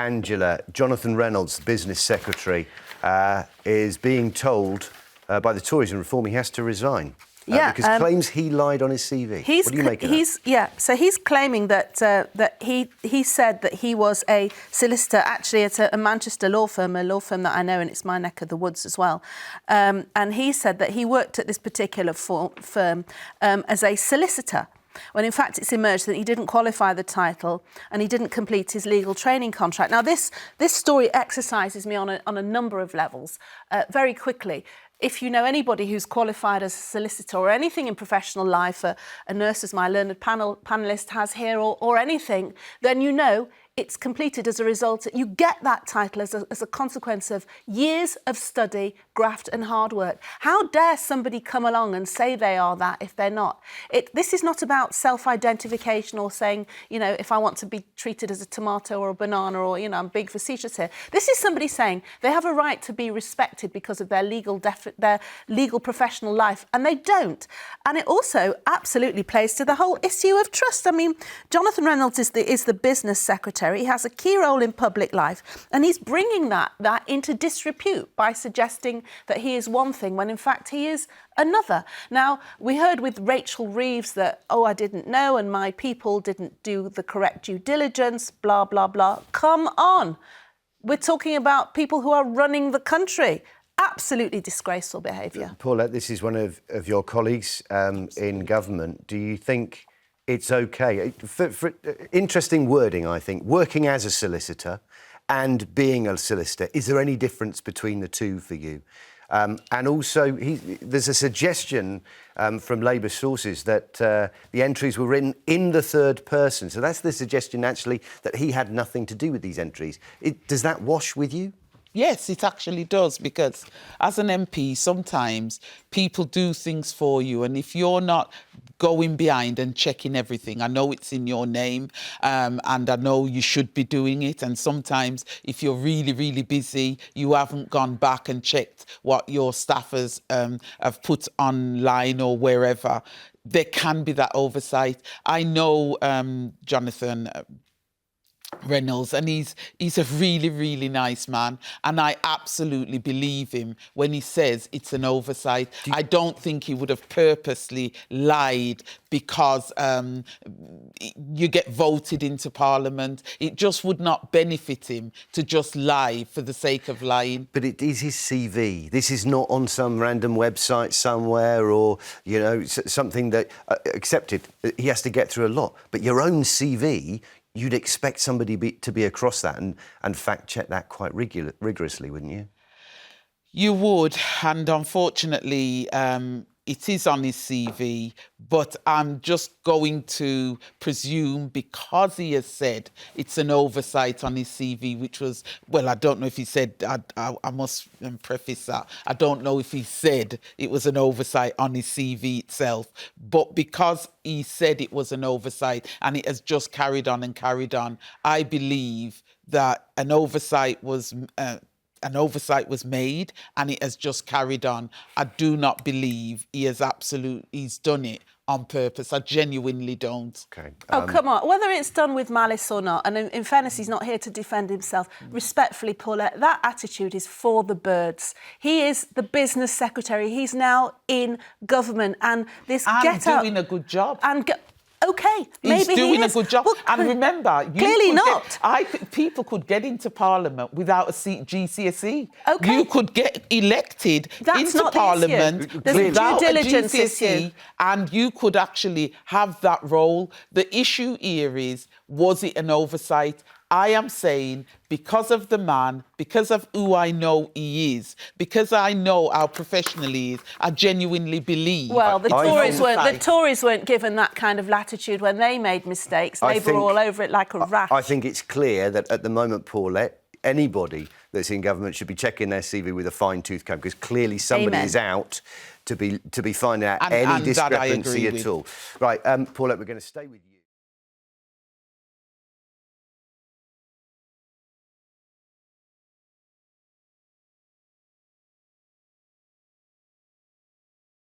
Angela, Jonathan Reynolds, the Business Secretary, is being told by the Tories in Reform he has to resign. Because claims he lied on his CV. What do you make of that? So he's claiming that he said that he was a solicitor. Actually, it's a Manchester law firm that I know, and it's my neck of the woods as well. And he said that he worked at this particular firm as a solicitor, when in fact it's emerged that he didn't qualify the title and he didn't complete his legal training contract. Now, this story exercises me on a number of levels. Very quickly, if you know anybody who's qualified as a solicitor or anything in professional life, a nurse, as my learned panellist has here, or anything, then you know it's completed as a result. You get that title as a consequence of years of study, graft and hard work. How dare somebody come along and say they are that if they're not? This is not about self-identification or saying, you know, if I want to be treated as a tomato or a banana or, you know, I'm being facetious here. This is somebody saying they have a right to be respected because of their legal professional life, and they don't. And it also absolutely plays to the whole issue of trust. I mean, Jonathan Reynolds is the business secretary. He has a key role in public life, and he's bringing that into disrepute by suggesting that he is one thing when in fact he is another. Now, we heard with Rachel Reeves that, oh, I didn't know and my people didn't do the correct due diligence, blah, blah, blah. Come on. We're talking about people who are running the country. Absolutely disgraceful behaviour. Paulette, this is one of your colleagues in government. Do you think it's OK? For interesting wording, I think. Working as a solicitor and being a solicitor, is there any difference between the two for you? And also, there's a suggestion from Labour sources that the entries were written in the third person. So that's the suggestion, actually, that he had nothing to do with these entries. Does that wash with you? Yes, it actually does, because as an MP, sometimes people do things for you, and if you're not going behind and checking everything, I know it's in your name, and I know you should be doing it, and sometimes if you're really, really busy, you haven't gone back and checked what your staffers have put online or wherever, there can be that oversight. I know Jonathan Reynolds, and he's a really, really nice man, and I absolutely believe him when he says it's an oversight. I don't think he would have purposely lied because you get voted into Parliament. It just would not benefit him to just lie for the sake of lying. But it is his CV. This is not on some random website somewhere or, you know, something that accepted. He has to get through a lot. But your own CV, you'd expect somebody to be across that and fact-check that quite rigorously, wouldn't you? You would, and unfortunately, it is on his CV, but I'm just going to presume, because he has said it's an oversight on his CV, which was, well, I don't know if he said, I must preface that, I don't know if he said it was an oversight on his CV itself, but because he said it was an oversight and it has just carried on and carried on, I believe that an oversight was made and it has just carried on. I do not believe he's done it on purpose. I genuinely don't. Okay. Oh, come on. Whether it's done with malice or not, and in fairness, he's not here to defend himself. Respectfully, Paulette, that attitude is for the birds. He is the business secretary. He's now in government, and this doing a good job. OK, maybe he's doing a good job. Well, and remember, clearly not. People could get into Parliament without a GCSE. OK. You could get elected into Parliament without a GCSE, and you could actually have that role. The issue here is, was it an oversight? I am saying, because of the man, because of who I know he is, because I know how professional he is, I genuinely believe. Well, the Tories weren't given that kind of latitude when they made mistakes. Labour were all over it like a rat. I think it's clear that at the moment, Paulette, anybody that's in government should be checking their CV with a fine-tooth comb, because clearly somebody is out to be finding out any discrepancy at all. Right, Paulette, we're going to stay with you.